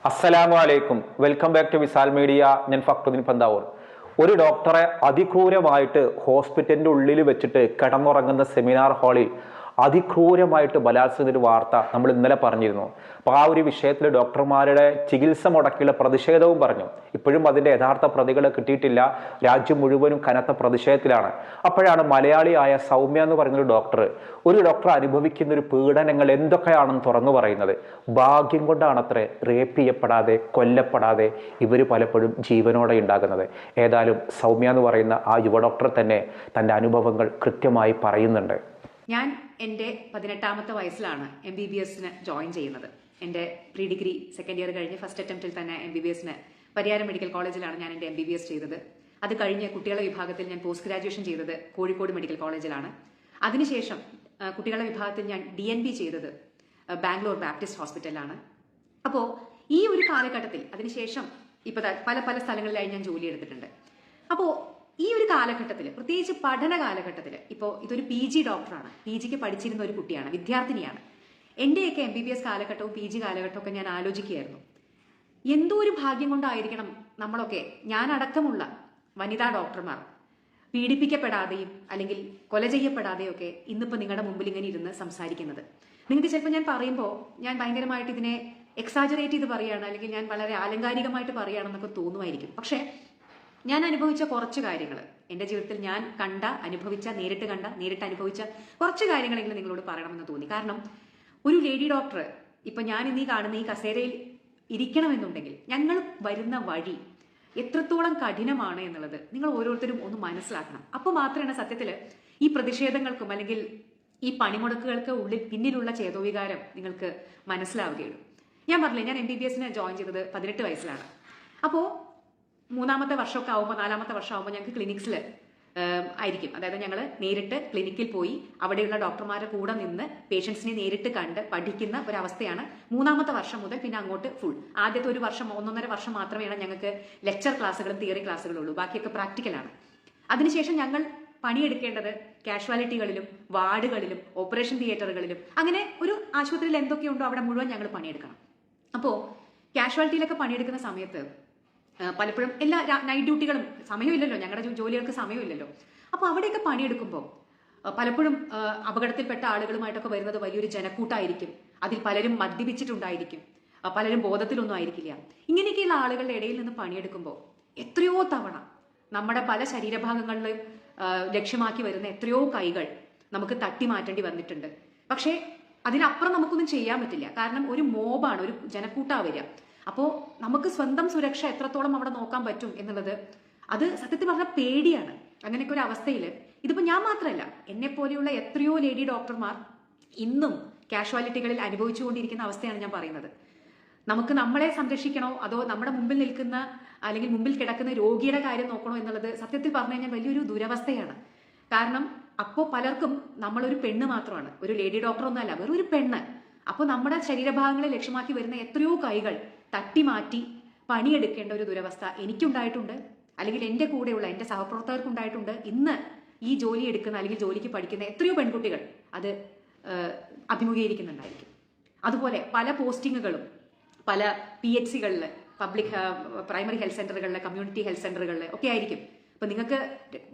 അസ്സലാമു അലൈക്കും. Welcome back to Visal media. ഞാൻ ഫക്രുദ്ദീൻ പന്താവൂർ. ഒരു ഡോക്ടറെ അതിക്രൂരമായിട്ട് ഹോസ്പിറ്റലിൻ്റെ ഉള്ളിൽ വെച്ചിട്ട് കിടന്നുറങ്ങുന്ന സെമിനാർ ഹാളിൽ അതിക്രൂരമായിട്ട് ബലാത്സംഗത്തിൻ്റെ വാർത്ത നമ്മൾ ഇന്നലെ പറഞ്ഞിരുന്നു. അപ്പോൾ ആ ഒരു വിഷയത്തിൽ ഡോക്ടർമാരുടെ ചികിത്സ മുടക്കിയുള്ള പ്രതിഷേധവും പറഞ്ഞു. ഇപ്പോഴും അതിൻ്റെ യഥാർത്ഥ പ്രതികളെ കിട്ടിയിട്ടില്ല. രാജ്യം മുഴുവനും കനത്ത പ്രതിഷേധത്തിലാണ്. അപ്പോഴാണ് മലയാളിയായ സൗമ്യ എന്ന് പറയുന്നൊരു ഒരു ഡോക്ടർ അനുഭവിക്കുന്ന ഒരു പീഡനങ്ങൾ എന്തൊക്കെയാണെന്ന് തുറന്നു പറയുന്നത്. ഭാഗ്യം കൊണ്ടാണത്രേ റേപ്പ് ചെയ്യപ്പെടാതെ കൊല്ലപ്പെടാതെ ഇവർ പലപ്പോഴും ജീവനോടെ ഉണ്ടാകുന്നത്. ഏതായാലും സൗമ്യ എന്ന് പറയുന്ന ആ യുവ ഡോക്ടർ തന്നെ തൻ്റെ അനുഭവങ്ങൾ കൃത്യമായി പറയുന്നുണ്ട്. ഞാൻ എൻ്റെ 18ാമത്തെ വയസ്സിലാണ് MBBS ജോയിൻ ചെയ്യുന്നത്. എൻ്റെ പ്രീ ഡിഗ്രി സെക്കൻഡ് ഇയർ കഴിഞ്ഞ് ഫസ്റ്റ് അറ്റംപ്റ്റിൽ തന്നെ MBBS പരിയാരം മെഡിക്കൽ കോളേജിലാണ് ഞാൻ എൻ്റെ MBBS ചെയ്തത്. അത് കഴിഞ്ഞ് കുട്ടികളുടെ വിഭാഗത്തിൽ ഞാൻ പോസ്റ്റ് ഗ്രാജുവേഷൻ ചെയ്തത് കോഴിക്കോട് മെഡിക്കൽ കോളേജിലാണ്. അതിനുശേഷം കുട്ടികളുടെ വിഭാഗത്തിൽ ഞാൻ DNB ചെയ്തത് ബാംഗ്ലൂർ ബാപ്റ്റിസ്റ്റ് ഹോസ്പിറ്റലിലാണ്. അപ്പോൾ ഈ ഒരു കാലഘട്ടത്തിൽ അതിനുശേഷം ഇപ്പോൾ പല പല സ്ഥലങ്ങളിലായി ഞാൻ ജോലി എടുത്തിട്ടുണ്ട്. അപ്പോൾ ഈ ഒരു കാലഘട്ടത്തിൽ, പ്രത്യേകിച്ച് പഠന കാലഘട്ടത്തിൽ, ഇപ്പോൾ ഇതൊരു PG ഡോക്ടറാണ്, PGക്ക് പഠിച്ചിരുന്ന ഒരു കുട്ടിയാണ്, വിദ്യാർത്ഥിനിയാണ്. എൻ്റെയൊക്കെ MBBS കാലഘട്ടവും PG കാലഘട്ടവും ഒക്കെ ഞാൻ ആലോചിക്കുകയായിരുന്നു, എന്തോ ഒരു ഭാഗ്യം കൊണ്ടായിരിക്കണം നമ്മളൊക്കെ, ഞാനടക്കമുള്ള വനിതാ ഡോക്ടർമാർ പീഡിപ്പിക്കപ്പെടാതെയും അല്ലെങ്കിൽ കൊല ചെയ്യപ്പെടാതെയും ഒക്കെ ഇന്നിപ്പോൾ നിങ്ങളുടെ മുമ്പിൽ ഇങ്ങനെ ഇരുന്ന് സംസാരിക്കുന്നത്. നിങ്ങൾക്ക് ചിലപ്പോൾ ഞാൻ പറയുമ്പോൾ ഞാൻ ഭയങ്കരമായിട്ട് ഇതിനെ എക്സാജറേറ്റ് ചെയ്ത് പറയുകയാണ്, അല്ലെങ്കിൽ ഞാൻ വളരെ ആലങ്കാരികമായിട്ട് പറയുകയാണെന്നൊക്കെ തോന്നുമായിരിക്കും. പക്ഷേ ഞാൻ അനുഭവിച്ച കുറച്ച് കാര്യങ്ങൾ, എൻ്റെ ജീവിതത്തിൽ ഞാൻ നേരിട്ട് അനുഭവിച്ച കുറച്ച് കാര്യങ്ങളെങ്കിലും നിങ്ങളോട് പറയണമെന്ന് തോന്നി. കാരണം ഒരു ലേഡി ഡോക്ടർ ഇപ്പം ഞാൻ ഇന്നീ കാണുന്ന ഈ കസേരയിൽ ഇരിക്കണമെന്നുണ്ടെങ്കിൽ ഞങ്ങൾ വരുന്ന വഴി എത്രത്തോളം കഠിനമാണ് എന്നുള്ളത് നിങ്ങൾ ഓരോരുത്തരും ഒന്ന് മനസ്സിലാക്കണം. അപ്പോൾ മാത്രമാണ് സത്യത്തിൽ ഈ പ്രതിഷേധങ്ങൾക്കും അല്ലെങ്കിൽ ഈ പണിമുടക്കുകൾക്ക് പിന്നിലുള്ള ചേതോവികാരം നിങ്ങൾക്ക് മനസ്സിലാവുകയുള്ളൂ. ഞാൻ പറഞ്ഞില്ലേ, ഞാൻ MBBS ജോയിൻ ചെയ്തത് 18 വയസ്സിലാണ്. അപ്പോൾ 3ാമത്തെ വർഷമൊക്കെ ആകുമ്പോൾ 4ാമത്തെ വർഷം ആകുമ്പോൾ ഞങ്ങൾക്ക് ക്ലിനിക്സിൽ ആയിരിക്കും. അതായത് ഞങ്ങൾ നേരിട്ട് ക്ലിനിക്കിൽ പോയി അവിടെയുള്ള ഡോക്ടർമാരുടെ കൂടെ നിന്ന് പേഷ്യൻസിനെ നേരിട്ട് കണ്ട് പഠിക്കുന്ന ഒരവസ്ഥയാണ് 3ാമത്തെ വർഷം മുതൽ. പിന്നെ അങ്ങോട്ട് ഫുൾ ആദ്യത്തെ 1 വർഷം 1.5 വർഷം മാത്രമേ ഞങ്ങൾക്ക് ലെക്ചർ ക്ലാസ്സുകളും തിയറി ക്ലാസ്സുകളും ഉള്ളൂ, ബാക്കിയൊക്കെ പ്രാക്ടിക്കലാണ്. അതിനുശേഷം ഞങ്ങൾ പണിയെടുക്കേണ്ടത് കാഷ്വാലിറ്റികളിലും വാർഡുകളിലും ഓപ്പറേഷൻ തിയേറ്ററുകളിലും, അങ്ങനെ ഒരു ആശുപത്രിയിൽ എന്തൊക്കെയുണ്ടോ അവിടെ മുഴുവൻ ഞങ്ങൾ പണിയെടുക്കണം. അപ്പോൾ കാഷ്വാലിറ്റിയിലൊക്കെ പണിയെടുക്കുന്ന സമയത്ത് പലപ്പോഴും എല്ലാ നൈറ്റ് ഡ്യൂട്ടികളും സമയമില്ലല്ലോ, ഞങ്ങളുടെ ജോലികൾക്ക് സമയമില്ലല്ലോ. അപ്പോൾ അവിടെയൊക്കെ പണിയെടുക്കുമ്പോൾ പലപ്പോഴും അപകടത്തിൽപ്പെട്ട ആളുകളുമായിട്ടൊക്കെ വരുന്നത് വലിയൊരു ജനക്കൂട്ടായിരിക്കും. അതിൽ പലരും മദ്യപിച്ചിട്ടുണ്ടായിരിക്കും, പലരും ബോധത്തിലൊന്നും ആയിരിക്കില്ല. ഇങ്ങനെയൊക്കെയുള്ള ആളുകളുടെ ഇടയിൽ നിന്ന് പണിയെടുക്കുമ്പോൾ എത്രയോ തവണ നമ്മുടെ പല ശരീരഭാഗങ്ങളിലും ലക്ഷ്യമാക്കി വരുന്ന എത്രയോ കൈകൾ നമുക്ക് തട്ടി മാറ്റേണ്ടി വന്നിട്ടുണ്ട്. പക്ഷേ അതിനപ്പുറം നമുക്കൊന്നും ചെയ്യാൻ പറ്റില്ല. കാരണം ഒരു മോബാണ്, ഒരു ജനക്കൂട്ടാ വരിക. അപ്പോൾ നമുക്ക് സ്വന്തം സുരക്ഷ എത്രത്തോളം അവിടെ നോക്കാൻ പറ്റും എന്നുള്ളത് അത് സത്യത്തിൽ പറഞ്ഞാൽ പേടിയാണ്. അങ്ങനെയൊക്കെ ഒരു അവസ്ഥയിൽ ഇതിപ്പോൾ ഞാൻ മാത്രമല്ല, എന്നെ പോലെയുള്ള എത്രയോ ലേഡി ഡോക്ടർമാർ ഇന്നും കാഷ്വാലിറ്റികളിൽ അനുഭവിച്ചുകൊണ്ടിരിക്കുന്ന അവസ്ഥയാണ് ഞാൻ പറയുന്നത്. നമുക്ക് നമ്മളെ സംരക്ഷിക്കണോ അതോ നമ്മുടെ മുമ്പിൽ നിൽക്കുന്ന അല്ലെങ്കിൽ മുമ്പിൽ കിടക്കുന്ന രോഗിയുടെ കാര്യം നോക്കണോ എന്നുള്ളത് സത്യത്തിൽ പറഞ്ഞു കഴിഞ്ഞാൽ വലിയൊരു ദുരവസ്ഥയാണ്. കാരണം അപ്പോൾ പലർക്കും നമ്മളൊരു പെണ്ണ് മാത്രമാണ്, ഒരു ലേഡി ഡോക്ടർ ഒന്നല്ല, വെറും ഒരു പെണ്ണ്. അപ്പോൾ നമ്മുടെ ശരീരഭാഗങ്ങളെ ലക്ഷ്യമാക്കി വരുന്ന എത്രയോ കൈകൾ തട്ടിമാറ്റി പണിയെടുക്കേണ്ട ഒരു ദുരവസ്ഥ എനിക്കുണ്ടായിട്ടുണ്ട്, അല്ലെങ്കിൽ എൻ്റെ കൂടെയുള്ള എൻ്റെ സഹപ്രവർത്തകർക്കുണ്ടായിട്ടുണ്ട്. ഇന്ന് ഈ ജോലി എടുക്കുന്ന അല്ലെങ്കിൽ ജോലിക്ക് പഠിക്കുന്ന എത്രയോ പെൺകുട്ടികൾ അത് അഭിമുഖീകരിക്കുന്നുണ്ടായിരിക്കും. അതുപോലെ പല പോസ്റ്റിങ്ങുകളും പല PHCകളിൽ, പബ്ലിക് പ്രൈമറി ഹെൽത്ത് സെൻ്ററുകളിൽ, കമ്മ്യൂണിറ്റി ഹെൽത്ത് സെൻ്ററുകളിൽ ഒക്കെ ആയിരിക്കും. അപ്പം നിങ്ങൾക്ക്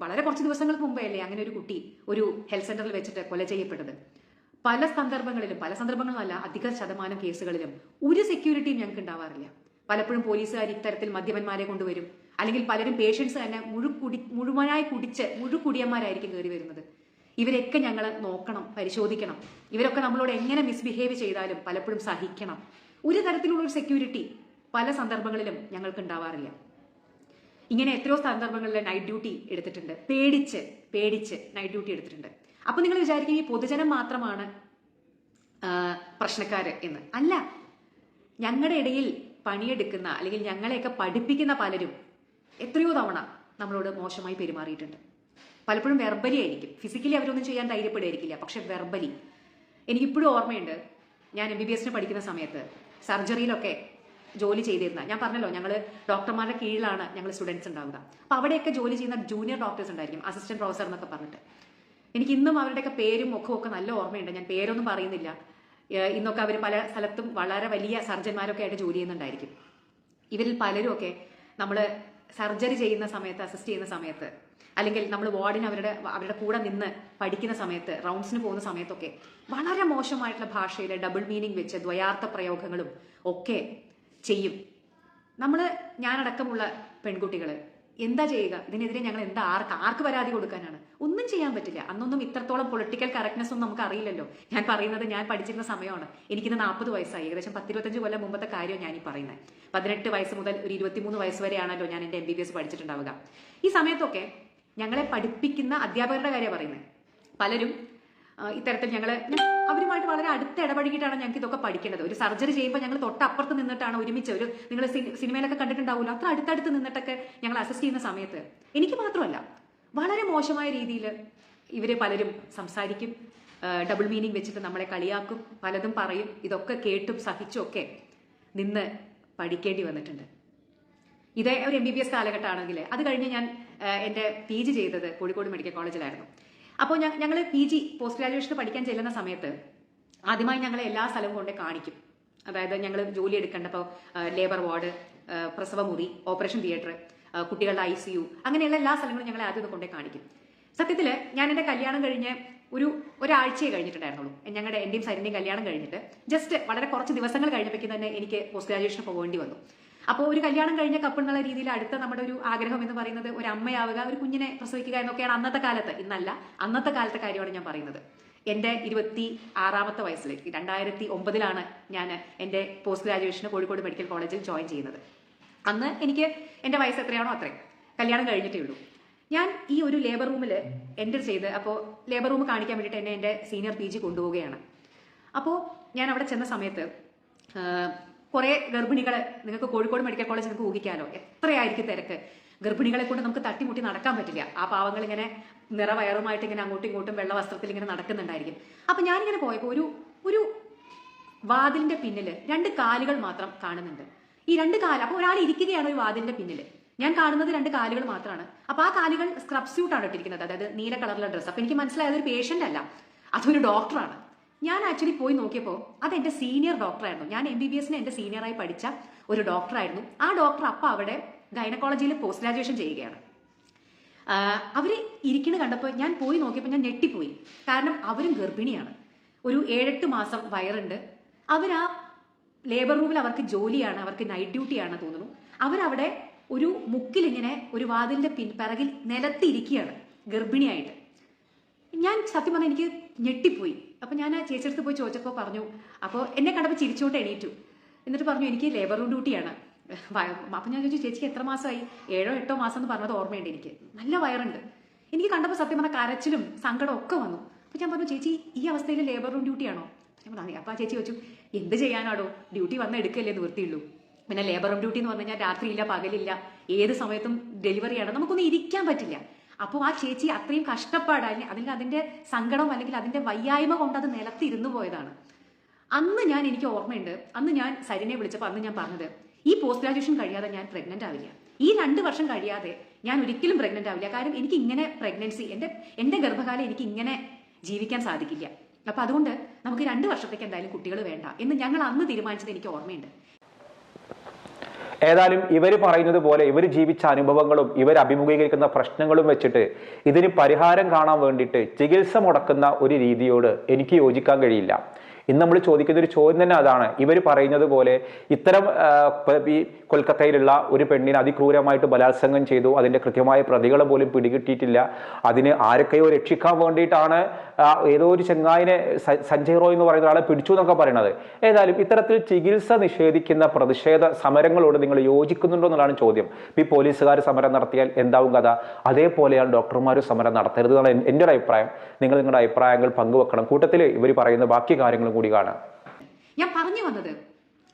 വളരെ കുറച്ച് ദിവസങ്ങൾക്ക് മുമ്പേ അല്ലേ അങ്ങനെ ഒരു കുട്ടി ഒരു ഹെൽത്ത് സെൻ്ററിൽ വെച്ചിട്ട് കൊല ചെയ്യപ്പെട്ടത്. പല സന്ദർഭങ്ങളിലല്ല, അധിക ശതമാനം കേസുകളിലും ഒരു സെക്യൂരിറ്റിയും ഞങ്ങൾക്ക് ഉണ്ടാവാറില്ല. പലപ്പോഴും പോലീസുകാർ ഇത്തരത്തിൽ മദ്യപന്മാരെ കൊണ്ടുവരും, അല്ലെങ്കിൽ പലരും പേഷ്യൻസ് തന്നെ മുഴുവനായി കുടിച്ച് മുഴുക്കുടിയന്മാരായിരിക്കും കയറി വരുന്നത്. ഇവരൊക്കെ ഞങ്ങൾ നോക്കണം, പരിശോധിക്കണം. ഇവരൊക്കെ നമ്മളോട് എങ്ങനെ മിസ്ബിഹേവ് ചെയ്താലും പലപ്പോഴും സഹിക്കണം. ഒരു തരത്തിലുള്ള ഒരു സെക്യൂരിറ്റി പല സന്ദർഭങ്ങളിലും ഞങ്ങൾക്ക് ഉണ്ടാവാറില്ല. ഇങ്ങനെ എത്രയോ സന്ദർഭങ്ങളിൽ നൈറ്റ് ഡ്യൂട്ടി എടുത്തിട്ടുണ്ട്, പേടിച്ച് നൈറ്റ് ഡ്യൂട്ടി എടുത്തിട്ടുണ്ട്. അപ്പൊ നിങ്ങൾ വിചാരിക്കും ഈ പൊതുജനം മാത്രമാണ് പ്രശ്നക്കാര് എന്ന്. അല്ല, ഞങ്ങളുടെ ഇടയിൽ പണിയെടുക്കുന്ന അല്ലെങ്കിൽ ഞങ്ങളെയൊക്കെ പഠിപ്പിക്കുന്ന പലരും എത്രയോ തവണ നമ്മളോട് മോശമായി പെരുമാറിയിട്ടുണ്ട്. പലപ്പോഴും വെർബലി ആയിരിക്കും, ഫിസിക്കലി അവരൊന്നും ചെയ്യാൻ ധൈര്യപ്പെടുകയായിരിക്കില്ല, പക്ഷെ വെർബലി. എനിക്കിപ്പോഴും ഓർമ്മയുണ്ട്, ഞാൻ MBBS പഠിക്കുന്ന സമയത്ത് സർജറിയിലൊക്കെ ജോലി ചെയ്തിരുന്ന, ഞാൻ പറഞ്ഞല്ലോ ഞങ്ങൾ ഡോക്ടർമാരുടെ കീഴിലാണ് ഞങ്ങൾ സ്റ്റുഡൻസ് ഉണ്ടാവുക. അപ്പോൾ അവിടെയൊക്കെ ജോലി ചെയ്യുന്ന ജൂനിയർ ഡോക്ടേഴ്സ് ഉണ്ടായിരിക്കും, അസിസ്റ്റന്റ് പ്രൊഫസർ എന്നൊക്കെ പറഞ്ഞിട്ട്. എനിക്ക് ഇന്നും അവരുടെയൊക്കെ പേരും മുഖവും ഒക്കെ നല്ല ഓർമ്മയുണ്ട്. ഞാൻ പേരൊന്നും പറയുന്നില്ല. ഇന്നൊക്കെ അവർ പല സ്ഥലത്തും വളരെ വലിയ സർജന്മാരൊക്കെ ആയിട്ട് ജോലി ചെയ്യുന്നുണ്ടായിരിക്കും. ഇവരിൽ പലരും ഒക്കെ നമ്മൾ സർജറി ചെയ്യുന്ന സമയത്ത്, അസിസ്റ്റ് ചെയ്യുന്ന സമയത്ത്, അല്ലെങ്കിൽ നമ്മൾ വാർഡിന് അവരുടെ കൂടെ നിന്ന് പഠിക്കുന്ന സമയത്ത്, റൗണ്ട്സിന് പോകുന്ന സമയത്തൊക്കെ വളരെ മോശമായിട്ടുള്ള ഭാഷയിൽ ഡബിൾ മീനിങ് വെച്ച് ദ്വയാർത്ഥ പ്രയോഗങ്ങളും ഒക്കെ ചെയ്യും. ഞാനടക്കമുള്ള പെൺകുട്ടികൾ എന്താ ചെയ്യുക? ഇതിനെതിരെ ഞങ്ങൾ ആർക്ക് പരാതി കൊടുക്കാനാണ്? ഒന്നും ചെയ്യാൻ പറ്റില്ല. അന്നൊന്നും ഇത്രത്തോളം പൊളിറ്റിക്കൽ കറക്റ്റ്നെസ് ഒന്നും നമുക്ക് അറിയില്ലല്ലോ. ഞാൻ പറയുന്നത് ഞാൻ പഠിച്ചിരുന്ന സമയമാണ്. എനിക്കിന്ന് 40 വയസ്സായി. ഏകദേശം 10-25 കൊല്ലം മുമ്പത്തെ കാര്യം ഞാൻ ഈ പറയുന്നത്. 18 വയസ്സ് മുതൽ ഒരു 23 വയസ്സ് വരെയാണല്ലോ ഞാൻ എൻ്റെ MBBS പഠിച്ചിട്ടുണ്ടാവുക. ഈ സമയത്തൊക്കെ ഞങ്ങളെ പഠിപ്പിക്കുന്ന അധ്യാപകരുടെ കാര്യം പറയുന്നത്. പലരും ഇത്തരത്തിൽ അവരുമായിട്ട് വളരെ അടുത്ത് ഇടപഴകിയിട്ടാണ് ഞങ്ങൾക്ക് ഇതൊക്കെ പഠിക്കേണ്ടത്. ഒരു സർജറി ചെയ്യുമ്പോൾ ഞങ്ങൾ തൊട്ടപ്പുറത്ത് നിന്നിട്ടാണ് ഒരുമിച്ച്, നിങ്ങൾ സിനിമയിലൊക്കെ കണ്ടിട്ടുണ്ടാവില്ല, അത്ര അടുത്തടുത്ത് നിന്നിട്ടൊക്കെ ഞങ്ങൾ അസിസ്റ്റ് ചെയ്യുന്ന സമയത്ത് എനിക്ക് മാത്രമല്ല വളരെ മോശമായ രീതിയിൽ ഇവര് പലരും സംസാരിക്കും, ഡബിൾ മീനിങ് വെച്ചിട്ട് നമ്മളെ കളിയാക്കും, പലതും പറയും. ഇതൊക്കെ കേട്ടും സഹിച്ചും ഒക്കെ നിന്ന് പഠിക്കേണ്ടി വന്നിട്ടുണ്ട്. ഇതേ ഒരു MBBS കാലഘട്ടമാണെങ്കിൽ അത് കഴിഞ്ഞ് ഞാൻ എൻ്റെ PG ചെയ്തത് കോഴിക്കോട് മെഡിക്കൽ കോളേജിലായിരുന്നു. അപ്പോൾ ഞങ്ങൾ PG പോസ്റ്റ് ഗ്രാജുവേഷൻ പഠിക്കാൻ ചെല്ലുന്ന സമയത്ത് ആദ്യമായി ഞങ്ങളെ എല്ലാ സ്ഥലവും കൊണ്ടേ കാണിക്കും. അതായത് ഞങ്ങൾ ജോലി എടുക്കേണ്ടപ്പോൾ ലേബർ വാർഡ്, പ്രസവമുറി, ഓപ്പറേഷൻ തിയേറ്റർ, കുട്ടികളുടെ ICU, അങ്ങനെയുള്ള എല്ലാ സ്ഥലങ്ങളും ഞങ്ങളെ ആദ്യം കൊണ്ടേ കാണിക്കും. സത്യത്തിൽ ഞാൻ എൻ്റെ കല്യാണം കഴിഞ്ഞ് ഒരാഴ്ചയെ കഴിഞ്ഞിട്ടുണ്ടായിരുന്നുള്ളൂ. എൻ്റെയും സരിൻ്റെയും കല്യാണം കഴിഞ്ഞിട്ട് ജസ്റ്റ് വളരെ കുറച്ച് ദിവസങ്ങൾ കഴിഞ്ഞപ്പോഴേക്കും തന്നെ എനിക്ക് പോസ്റ്റ് ഗ്രാജുവേഷൻ പോകേണ്ടി വന്നു. അപ്പോൾ ഒരു കല്യാണം കഴിഞ്ഞ കപ്പിൾ എന്നുള്ള രീതിയിൽ അടുത്ത നമ്മുടെ ഒരു ആഗ്രഹം എന്ന് പറയുന്നത് ഒരു അമ്മയാവുക, ഒരു കുഞ്ഞിനെ പ്രസവിക്കുക എന്നൊക്കെയാണ് അന്നത്തെ കാലത്ത്. ഇന്നല്ല, അന്നത്തെ കാലത്തെ കാര്യമാണ് ഞാൻ പറയുന്നത്. എൻ്റെ 26ാമത്തെ വയസ്സിൽ 2009 ഞാൻ എൻ്റെ പോസ്റ്റ് ഗ്രാജുവേഷന് കോഴിക്കോട് മെഡിക്കൽ കോളേജിൽ ജോയിൻ ചെയ്യുന്നത്. അന്ന് എനിക്ക് എൻ്റെ വയസ്സ് എത്രയാണോ അത്രയും, കല്യാണം കഴിഞ്ഞിട്ടേ ഉള്ളൂ. ഞാൻ ഈ ഒരു ലേബർ റൂമിൽ എൻ്റർ ചെയ്ത്, അപ്പോൾ ലേബർ റൂം കാണിക്കാൻ വേണ്ടിയിട്ട് എന്നെ എൻ്റെ സീനിയർ PG കൊണ്ടുപോവുകയാണ്. അപ്പോൾ ഞാൻ അവിടെ ചെന്ന സമയത്ത് കുറേ ഗർഭിണികളെ, നിങ്ങൾക്ക് കോഴിക്കോട് മെഡിക്കൽ കോളേജ് നിങ്ങൾക്ക് ഊഹിക്കാലോ എത്രയായിരിക്കും തിരക്ക്. ഗർഭിണികളെ കൊണ്ട് നമുക്ക് തട്ടിമുട്ടി നടക്കാൻ പറ്റില്ല. ആ പാവങ്ങൾ ഇങ്ങനെ നിറവയറുമായിട്ട് ഇങ്ങനെ അങ്ങോട്ടും ഇങ്ങോട്ടും വെള്ള വസ്ത്രത്തിൽ ഇങ്ങനെ നടക്കുന്നുണ്ടായിരിക്കും. അപ്പൊ ഞാനിങ്ങനെ പോയപ്പോൾ ഒരു വാതിലിന്റെ പിന്നിൽ 2 കാലുകൾ മാത്രം കാണുന്നുണ്ട്. ഈ 2 കാല്, അപ്പൊ ഒരാൾ ഇരിക്കുകയാണ് ഒരു വാതിലിന്റെ പിന്നിൽ. ഞാൻ കാണുന്നത് 2 കാലുകൾ മാത്രമാണ്. അപ്പൊ ആ കാലുകൾ സ്ക്രബ് സ്യൂട്ടാണ് ഇട്ടിരിക്കുന്നത്, അതായത് നീല കളറിലുള്ള ഡ്രസ്സ്. അപ്പൊ എനിക്ക് മനസ്സിലായത് ഒരു പേഷ്യന്റ് അല്ല, അതൊരു ഡോക്ടറാണ്. ഞാൻ ആക്ച്വലി പോയി നോക്കിയപ്പോൾ അത് എൻ്റെ സീനിയർ ഡോക്ടറായിരുന്നു. ഞാൻ MBBSന് എൻ്റെ സീനിയറായി പഠിച്ച ഒരു ഡോക്ടറായിരുന്നു. ആ ഡോക്ടർ അപ്പം അവിടെ ഗൈനക്കോളജിയിൽ പോസ്റ്റ് ഗ്രാജുവേഷൻ ചെയ്യുകയാണ്. അവർ ഇരിക്കുന്നത് കണ്ടപ്പോൾ ഞാൻ പോയി നോക്കിയപ്പോൾ ഞാൻ ഞെട്ടിപ്പോയി. കാരണം അവരും ഗർഭിണിയാണ്, ഒരു 7-8 മാസം വയറുണ്ട്. ആ ലേബർ റൂമിൽ അവർക്ക് ജോലിയാണ്, അവർക്ക് നൈറ്റ് ഡ്യൂട്ടിയാണ് തോന്നുന്നു. അവരവിടെ ഒരു മുക്കിലിങ്ങനെ ഒരു വാതിലിന്റെ പിറകിൽ നിലത്തിരിക്കുകയാണ് ഗർഭിണിയായിട്ട്. ഞാൻ സത്യം പറഞ്ഞാൽ എനിക്ക് ഞെട്ടിപ്പോയി. അപ്പൊ ഞാൻ ആ ചേച്ചിയെടുത്ത് പോയി ചോദിച്ചപ്പോൾ പറഞ്ഞു, അപ്പോൾ എന്നെ കണ്ടപ്പോൾ ചിരിച്ചോട്ട് എണീറ്റു. എന്നിട്ട് പറഞ്ഞു എനിക്ക് ലേബർ റൂം ഡ്യൂട്ടിയാണ്. അപ്പൊ ഞാൻ ചോദിച്ചു ചേച്ചിക്ക് എത്ര മാസമായി? 7-8 മാസം എന്ന് പറഞ്ഞത് ഓർമ്മയുണ്ട് എനിക്ക്. നല്ല വയറുണ്ട്. എനിക്ക് കണ്ടപ്പോൾ സത്യം പറഞ്ഞാൽ കരച്ചിലും സങ്കടം ഒക്കെ വന്നു. അപ്പൊ ഞാൻ പറഞ്ഞു ചേച്ചി ഈ അവസ്ഥയിൽ ലേബർ റൂം ഡ്യൂട്ടിയാണോ? ഞാൻ പറഞ്ഞു. അപ്പൊ ആ ചേച്ചി ചോദിച്ചു എന്ത് ചെയ്യാനാടോ, ഡ്യൂട്ടി വന്ന് എടുക്കല്ലേ നിവൃത്തിയുള്ളൂ. പിന്നെ ലേബർ റൂം ഡ്യൂട്ടി എന്ന് പറഞ്ഞു കഴിഞ്ഞാൽ രാത്രിയില്ല പകലില്ല, ഏത് സമയത്തും ഡെലിവറിയാണ്, നമുക്കൊന്നും ഇരിക്കാൻ പറ്റില്ല. അപ്പോൾ ആ ചേച്ചി അത്രയും കഷ്ടപ്പാട്, അല്ലെങ്കിൽ അതിന്റെ സങ്കടം അല്ലെങ്കിൽ അതിന്റെ വയ്യായ്മ കൊണ്ട് അത് നിലത്തിരുന്നു പോയതാണ്. അന്ന് എനിക്ക് ഓർമ്മയുണ്ട്, അന്ന് ഞാൻ സരിനെ വിളിച്ചപ്പോൾ അന്ന് ഞാൻ പറഞ്ഞത് ഈ പോസ്റ്റ് ഗ്രാജുവേഷൻ കഴിയാതെ ഞാൻ പ്രഗ്നന്റ് ആവില്ല, ഈ 2 വർഷം കഴിയാതെ ഞാൻ ഒരിക്കലും പ്രഗ്നന്റ് ആവില്ല. കാരണം എനിക്ക് ഇങ്ങനെ പ്രഗ്നൻസി, എൻ്റെ ഗർഭകാലം എനിക്ക് ഇങ്ങനെ ജീവിക്കാൻ സാധിക്കില്ല. അപ്പൊ അതുകൊണ്ട് നമുക്ക് 2 വർഷത്തേക്ക് എന്തായാലും കുട്ടികൾ വേണ്ട എന്ന് ഞങ്ങൾ അന്ന് തീരുമാനിച്ചത് എനിക്ക് ഓർമ്മയുണ്ട്. ഏതായാലും ഇവർ പറയുന്നത് പോലെ ഇവർ ജീവിച്ച അനുഭവങ്ങളും ഇവർ അഭിമുഖീകരിക്കുന്ന പ്രശ്നങ്ങളും വെച്ചിട്ട് ഇതിന് പരിഹാരം കാണാൻ വേണ്ടിയിട്ട് ചികിത്സ മുടക്കുന്ന ഒരു രീതിയോട് എനിക്ക് യോജിക്കാൻ കഴിയില്ല. ഇന്ന് നമ്മൾ ചോദിക്കുന്ന ഒരു ചോദ്യം തന്നെ അതാണ്. ഇവർ പറയുന്നത് പോലെ ഇത്തരം ഈ കൊൽക്കത്തയിലുള്ള ഒരു പെണ്ണിനെ അതിക്രൂരമായിട്ട് ബലാത്സംഗം ചെയ്തു, അതിൻ്റെ കൃത്യമായ പ്രതികളെ പോലും പിടികിട്ടിയിട്ടില്ല. അതിന് ആരൊക്കെയോ രക്ഷിക്കാൻ വേണ്ടിയിട്ടാണ് ഏതോ ഒരു ചെങ്ങായിനെ സഞ്ജയ് റോയ് എന്ന് പറയുന്ന ആളെ പിടിച്ചു എന്നൊക്കെ പറയണത്. ഏതായാലും ഇത്തരത്തിൽ ചികിത്സ നിഷേധിക്കുന്ന പ്രതിഷേധ സമരങ്ങളോട് നിങ്ങൾ യോജിക്കുന്നുണ്ടോ എന്നുള്ളതാണ് ചോദ്യം. ഈ പോലീസുകാർ സമരം നടത്തിയാൽ എന്താവും കഥ? അതേപോലെയാണ് ഡോക്ടർമാർ സമരം നടത്തരുത് എന്നാണ് എൻ്റെ ഒരു അഭിപ്രായം. നിങ്ങൾ നിങ്ങളുടെ അഭിപ്രായങ്ങൾ പങ്കുവെക്കണം. കൂട്ടത്തിൽ ഇവർ പറയുന്ന ബാക്കി കാര്യങ്ങളും കൂടി കാണാം. ഞാൻ പറഞ്ഞു വന്നത്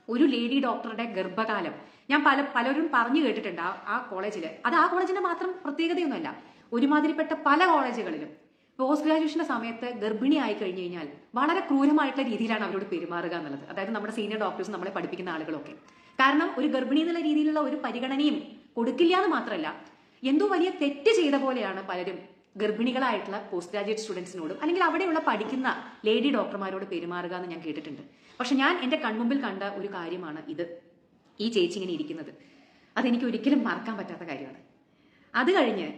ഒരു ലേഡി ഡോക്ടറുടെ ഗർഭകാലം ഞാൻ പലരും പറഞ്ഞു കേട്ടിട്ടുണ്ട് ആ കോളേജിൽ. അത് ആ കോളേജിന്റെ മാത്രം പ്രത്യേകതയൊന്നുമല്ല, ഒരുമാതിരിപ്പെട്ട പല കോളേജുകളിലും പോസ്റ്റ് ഗ്രാജുവേഷന്റെ സമയത്ത് ഗർഭിണി ആയി കഴിഞ്ഞു കഴിഞ്ഞാൽ വളരെ ക്രൂരമായിട്ടുള്ള രീതിയിലാണ് അവരോട് പെരുമാറുക എന്നുള്ളത്. അതായത് നമ്മുടെ സീനിയർ ഡോക്ടേഴ്സ് നമ്മളെ പഠിപ്പിക്കുന്ന ആളുകളൊക്കെ. കാരണം ഒരു ഗർഭിണി എന്നുള്ള രീതിയിലുള്ള ഒരു പരിഗണനയും കൊടുക്കില്ല എന്ന് മാത്രമല്ല, എന്തോ വലിയ തെറ്റ് ചെയ്ത പോലെയാണ് പലരും ഗർഭിണികളായിട്ടുള്ള പോസ്റ്റ് ഗ്രാജുവേറ്റ് സ്റ്റുഡൻസിനോടും അല്ലെങ്കിൽ അവിടെയുള്ള പഠിക്കുന്ന ലേഡി ഡോക്ടർമാരോട് പെരുമാറുക എന്ന് ഞാൻ കേട്ടിട്ടുണ്ട്. പക്ഷെ ഞാൻ എൻ്റെ കൺമുമ്പിൽ കണ്ട ഒരു കാര്യമാണ് ഇത്. ഈ ചേച്ചി ഇങ്ങനെ ഇരിക്കുന്നത് അതെനിക്ക് ഒരിക്കലും മറക്കാൻ പറ്റാത്ത കാര്യമാണ്. അത് കഴിഞ്ഞ്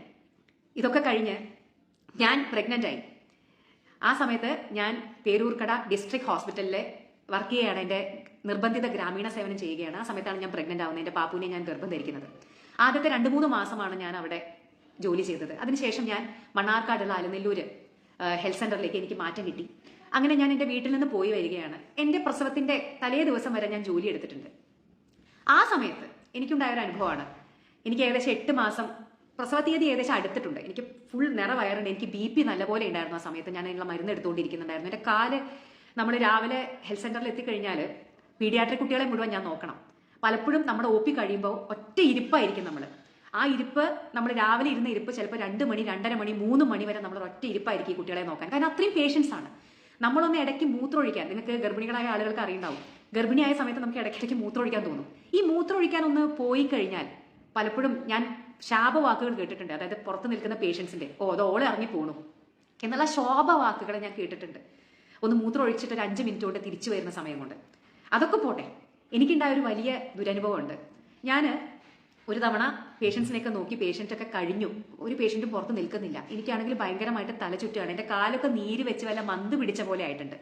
ഇതൊക്കെ കഴിഞ്ഞ് ഞാൻ പ്രഗ്നൻ്റ് ആയി. ആ സമയത്ത് ഞാൻ പേരൂർക്കട ഡിസ്ട്രിക്ട് ഹോസ്പിറ്റലിൽ വർക്ക് ചെയ്യുകയാണ്. എൻ്റെ നിർബന്ധിത ഗ്രാമീണ സേവനം ചെയ്യുകയാണ്. ആ സമയത്താണ് ഞാൻ പ്രഗ്നൻ്റ് ആവുന്നത്. എൻ്റെ പാപ്പുവിനെ ഞാൻ ഗർഭം ധരിക്കുന്നത്. ആദ്യത്തെ 2-3 മാസമാണ് ഞാൻ അവിടെ ജോലി ചെയ്തത്. അതിനുശേഷം ഞാൻ മണ്ണാർക്കാടുള്ള അലനെല്ലൂർ ഹെൽത്ത് സെൻ്ററിലേക്ക് എനിക്ക് മാറ്റം കിട്ടി. അങ്ങനെ ഞാൻ എൻ്റെ വീട്ടിൽ നിന്ന് പോയി വരികയാണ്. എൻ്റെ പ്രസവത്തിൻ്റെ തലേ ദിവസം വരെ ഞാൻ ജോലി എടുത്തിട്ടുണ്ട്. ആ സമയത്ത് എനിക്കുണ്ടായൊരു അനുഭവമാണ്. എനിക്ക് ഏകദേശം 8 മാസം പ്രസവ തീയതി ഏകദേശം അടുത്തിട്ടുണ്ട്. എനിക്ക് ഫുൾ നിറവയറുണ്ട്. എനിക്ക് BP നല്ലപോലെ ഉണ്ടായിരുന്നു. ആ സമയത്ത് ഞാൻ അതിനുള്ള മരുന്ന് എടുത്തുകൊണ്ടിരിക്കുന്നുണ്ടായിരുന്നു. എൻ്റെ കാല് നമ്മൾ രാവിലെ ഹെൽത്ത് സെൻ്ററിൽ എത്തിക്കഴിഞ്ഞാൽ പീഡിയാട്രിക് കുട്ടികളെ മുഴുവൻ ഞാൻ നോക്കണം. പലപ്പോഴും നമ്മുടെ OP കഴിയുമ്പോൾ ഒറ്റ ഇരിപ്പായിരിക്കും നമ്മൾ. ആ ഇരിപ്പ് നമ്മൾ രാവിലെ ഇരുന്ന ഇരിപ്പ് ചിലപ്പോൾ 2 മണി 2:30 മണി 3 മണി വരെ നമ്മൾ ഒറ്റ ഇരിപ്പായിരിക്കും ഈ കുട്ടികളെ നോക്കാൻ. കാരണം അത്രയും പേഷ്യൻസ് ആണ്. നമ്മളൊന്ന് ഇടയ്ക്ക് മൂത്രമൊഴിക്കാൻ, നിങ്ങൾക്ക് ഗർഭിണികളായ ആളുകൾക്ക് അറിയുണ്ടാവും, ഗർഭിണിയായ സമയത്ത് നമുക്ക് ഇടയ്ക്കിടയ്ക്ക് മൂത്രമൊഴിക്കാൻ തോന്നും. ഈ മൂത്രമൊഴിക്കാൻ ഒന്ന് പോയി കഴിഞ്ഞാൽ പലപ്പോഴും ഞാൻ ശാപവാക്കുകൾ കേട്ടിട്ടുണ്ട്. അതായത് പുറത്ത് നിൽക്കുന്ന പേഷ്യൻസിന്റെ അത് ഓളെ ഇറങ്ങി പോണു എന്നുള്ള ശോഭവാക്കുകൾ ഞാൻ കേട്ടിട്ടുണ്ട്. ഒന്ന് മൂത്രം ഒഴിച്ചിട്ട് ഒരു 5 മിനിറ്റ് കൊണ്ട് തിരിച്ചു വരുന്ന സമയം കൊണ്ട്. അതൊക്കെ പോട്ടെ, എനിക്കുണ്ടായ ഒരു വലിയ ദുരനുഭവമുണ്ട്. ഞാൻ ഒരു തവണ പേഷ്യൻസിനെയൊക്കെ നോക്കി, പേഷ്യൻ്റൊക്കെ കഴിഞ്ഞു, ഒരു പേഷ്യൻറ്റും പുറത്ത് നിൽക്കുന്നില്ല. എനിക്കാണെങ്കിൽ ഭയങ്കരമായിട്ട് തല ചുറ്റുകയാണ്. എൻ്റെ കാലൊക്കെ നീര് വെച്ച് വല്ല മന്ത് പിടിച്ച പോലെ ആയിട്ടുണ്ട്.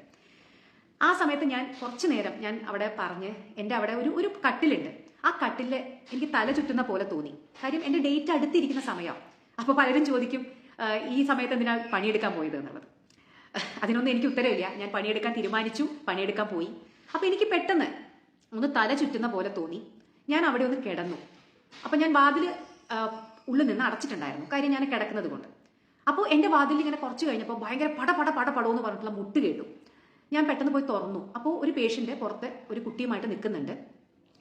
ആ സമയത്ത് ഞാൻ കുറച്ച് നേരം ഞാൻ അവിടെ പറഞ്ഞ് എൻ്റെ അവിടെ ഒരു കട്ടിലുണ്ട്. ആ കട്ടിലിൽ എനിക്ക് തല ചുറ്റുന്ന പോലെ തോന്നി. കാര്യം എൻ്റെ ഡേറ്റ് അടുത്തിരിക്കുന്ന സമയം. അപ്പോൾ പലരും ചോദിക്കും ഈ സമയത്ത് എന്തിനാ പണിയെടുക്കാൻ പോയത് എന്നുള്ളത്. അതിനൊന്നും എനിക്ക് ഉത്തരവില്ല. ഞാൻ പണിയെടുക്കാൻ തീരുമാനിച്ചു, പണിയെടുക്കാൻ പോയി. അപ്പോൾ എനിക്ക് പെട്ടെന്ന് ഒന്ന് തല ചുറ്റുന്ന പോലെ തോന്നി. ഞാൻ അവിടെ ഒന്ന് കിടന്നു. അപ്പോൾ ഞാൻ വാതിൽ ഉള്ളിൽ നിന്ന് അടച്ചിട്ടുണ്ടായിരുന്നു, കാര്യം ഞാൻ കിടക്കുന്നത് കൊണ്ട്. അപ്പോൾ എൻ്റെ വാതിൽ ഇങ്ങനെ കുറച്ച് കഴിഞ്ഞപ്പോൾ ഭയങ്കര പടപടോ എന്ന് പറഞ്ഞിട്ടുള്ള മുട്ട് കേട്ടു. ഞാൻ പെട്ടെന്ന് പോയി തുറന്നു. അപ്പോൾ ഒരു പേഷ്യൻ്റ് പുറത്ത് ഒരു കുട്ടിയുമായിട്ട് നിൽക്കുന്നുണ്ട്.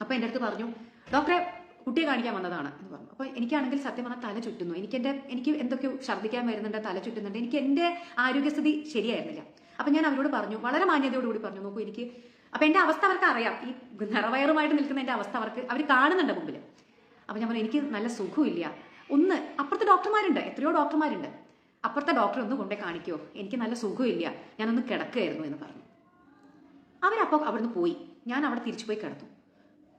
അപ്പോൾ എൻ്റെ അടുത്ത് പറഞ്ഞു, ഡോക്ടറെ കുട്ടിയെ കാണിക്കാൻ വന്നതാണ് എന്ന് പറഞ്ഞു. അപ്പോൾ എനിക്കാണെങ്കിൽ സത്യം പറഞ്ഞാൽ തല ചുറ്റുന്നു. എനിക്ക് എന്തൊക്കെയോ ഛർദ്ദിക്കാൻ വരുന്നുണ്ട്, തല ചുറ്റുന്നുണ്ട്. എനിക്ക് എൻ്റെ ആരോഗ്യസ്ഥിതി ശരിയായിരുന്നില്ല. അപ്പം ഞാൻ അവരോട് പറഞ്ഞു, വളരെ മാന്യതയോടുകൂടി പറഞ്ഞു, നോക്കൂ എനിക്ക്. അപ്പം എൻ്റെ അവസ്ഥ അവർക്ക് അറിയാം. ഈ നിറവയറുമായിട്ട് നിൽക്കുന്ന എൻ്റെ അവസ്ഥ അവർ കാണുന്നുണ്ട് മുമ്പിൽ. അപ്പം ഞാൻ പറഞ്ഞു, എനിക്ക് നല്ല സുഖമില്ല, ഒന്ന് അപ്പുറത്തെ ഡോക്ടർമാരുണ്ട്, എത്രയോ ഡോക്ടർമാരുണ്ട്, അപ്പുറത്തെ ഡോക്ടറെ ഒന്ന് കൊണ്ടേ കാണിക്കുമോ, എനിക്ക് നല്ല സുഖമില്ല, ഞാനൊന്ന് കിടക്കുകയായിരുന്നു എന്ന് പറഞ്ഞു. അവരപ്പോൾ അവിടുന്ന് പോയി. ഞാൻ അവിടെ തിരിച്ചു പോയി കിടന്നു.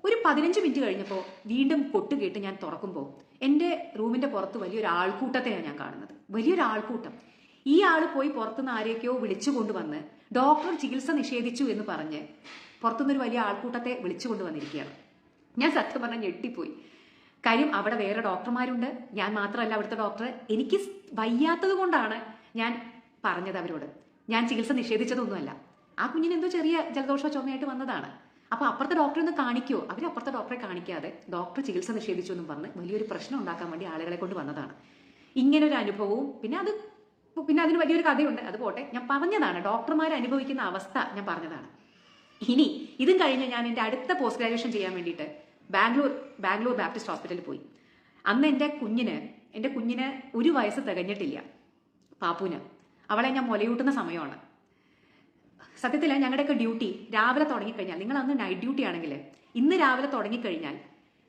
ഒരു 15 മിനിറ്റ് കഴിഞ്ഞപ്പോൾ വീണ്ടും കൊട്ട് കേട്ട് ഞാൻ തുറക്കുമ്പോൾ എൻ്റെ റൂമിൻ്റെ പുറത്ത് വലിയൊരു ആൾക്കൂട്ടത്തെയാണ് ഞാൻ കാണുന്നത്. വലിയൊരു ആൾക്കൂട്ടം. ഈ ആൾ പോയി പുറത്തുനിന്ന് ആരെയൊക്കെയോ വിളിച്ചു കൊണ്ടുവന്ന് ഡോക്ടർ ചികിത്സ നിഷേധിച്ചു എന്ന് പറഞ്ഞ് പുറത്തുനിന്നൊരു വലിയ ആൾക്കൂട്ടത്തെ വിളിച്ചു കൊണ്ടുവന്നിരിക്കുകയാണ്. ഞാൻ സത്യം പറഞ്ഞാൽ ഞെട്ടിപ്പോയി. കാര്യം അവിടെ വേറെ ഡോക്ടർമാരുണ്ട്, ഞാൻ മാത്രമല്ല അവിടുത്തെ ഡോക്ടർ. എനിക്ക് വയ്യാത്തത് കൊണ്ടാണ് ഞാൻ പറഞ്ഞത് അവരോട്. ഞാൻ ചികിത്സ നിഷേധിച്ചതൊന്നുമല്ല. ആ കുഞ്ഞിന് എന്തോ ചെറിയ ജലദോഷ ചുമയായിട്ട് വന്നതാണ്. അപ്പോൾ അപ്പുറത്തെ ഡോക്ടറെ ഒന്ന് കാണിക്കുമോ, അവർ അപ്പുറത്തെ ഡോക്ടറെ കാണിക്കാതെ ഡോക്ടർ ചികിത്സ നിഷേധിച്ചു എന്നും പറഞ്ഞ് വലിയൊരു പ്രശ്നം ഉണ്ടാക്കാൻ വേണ്ടി ആളുകളെ കൊണ്ട് വന്നതാണ്. ഇങ്ങനൊരു അനുഭവവും പിന്നെ അതിന് വലിയൊരു കഥയുണ്ട്. അത് പോട്ടെ, ഞാൻ പറഞ്ഞതാണ്, ഡോക്ടർമാർ അനുഭവിക്കുന്ന അവസ്ഥ ഞാൻ പറഞ്ഞതാണ്. ഇനി ഇതും കഴിഞ്ഞ് ഞാൻ എൻ്റെ അടുത്ത പോസ്റ്റ് ഗ്രാജുവേഷൻ ചെയ്യാൻ വേണ്ടിയിട്ട് ബാംഗ്ലൂർ ബാപ്റ്റിസ്റ്റ് ഹോസ്പിറ്റലിൽ പോയി. അന്ന് എൻ്റെ കുഞ്ഞിന് 1 വയസ്സ് തികഞ്ഞിട്ടില്ല, പാപ്പുവിന്. അവളെ ഞാൻ മുലയൂട്ടുന്ന സമയമാണ്. സത്യത്തിൽ ഞങ്ങളുടെയൊക്കെ ഡ്യൂട്ടി രാവിലെ തുടങ്ങിക്കഴിഞ്ഞാൽ, നിങ്ങൾ അന്ന് നൈറ്റ് ഡ്യൂട്ടി ആണെങ്കിൽ ഇന്ന് രാവിലെ തുടങ്ങിക്കഴിഞ്ഞാൽ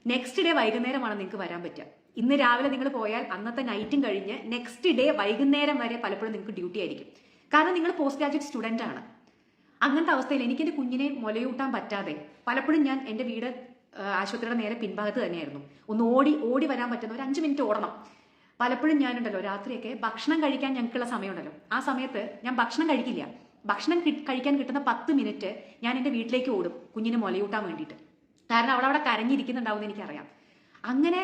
നെക്സ്റ്റ് ഡേ വൈകുന്നേരമാണ് നിങ്ങൾക്ക് വരാൻ പറ്റുക. ഇന്ന് രാവിലെ നിങ്ങൾ പോയാൽ അന്നത്തെ നൈറ്റും കഴിഞ്ഞ് നെക്സ്റ്റ് ഡേ വൈകുന്നേരം വരെ പലപ്പോഴും നിങ്ങൾക്ക് ഡ്യൂട്ടി ആയിരിക്കും. കാരണം നിങ്ങൾ പോസ്റ്റ് ഗ്രാജുവേറ്റ് സ്റ്റുഡൻ്റ് ആണ്. അങ്ങനത്തെ അവസ്ഥയിൽ എനിക്ക് എൻ്റെ കുഞ്ഞിനെ മുലയൂട്ടാൻ പറ്റാതെ പലപ്പോഴും ഞാൻ എൻ്റെ വീട് ആശുപത്രിയുടെ നേരെ പിൻഭാഗത്ത് തന്നെയായിരുന്നു. ഒന്ന് ഓടി വരാൻ പറ്റുന്ന ഒരു 5 മിനിറ്റ് ഓടണം. പലപ്പോഴും ഞാനുണ്ടല്ലോ രാത്രിയൊക്കെ ഭക്ഷണം കഴിക്കാൻ ഞങ്ങൾക്കുള്ള സമയമുണ്ടല്ലോ, ആ സമയത്ത് ഞാൻ ഭക്ഷണം കഴിക്കില്ല. ഭക്ഷണം കഴിക്കാൻ കിട്ടുന്ന 10 മിനിറ്റ് ഞാൻ എൻ്റെ വീട്ടിലേക്ക് ഓടും കുഞ്ഞിന് മുലയൂട്ടാൻ വേണ്ടിയിട്ട്. കാരണം അവിടെ കരഞ്ഞിരിക്കുന്നുണ്ടാവും എന്ന് എനിക്കറിയാം. അങ്ങനെ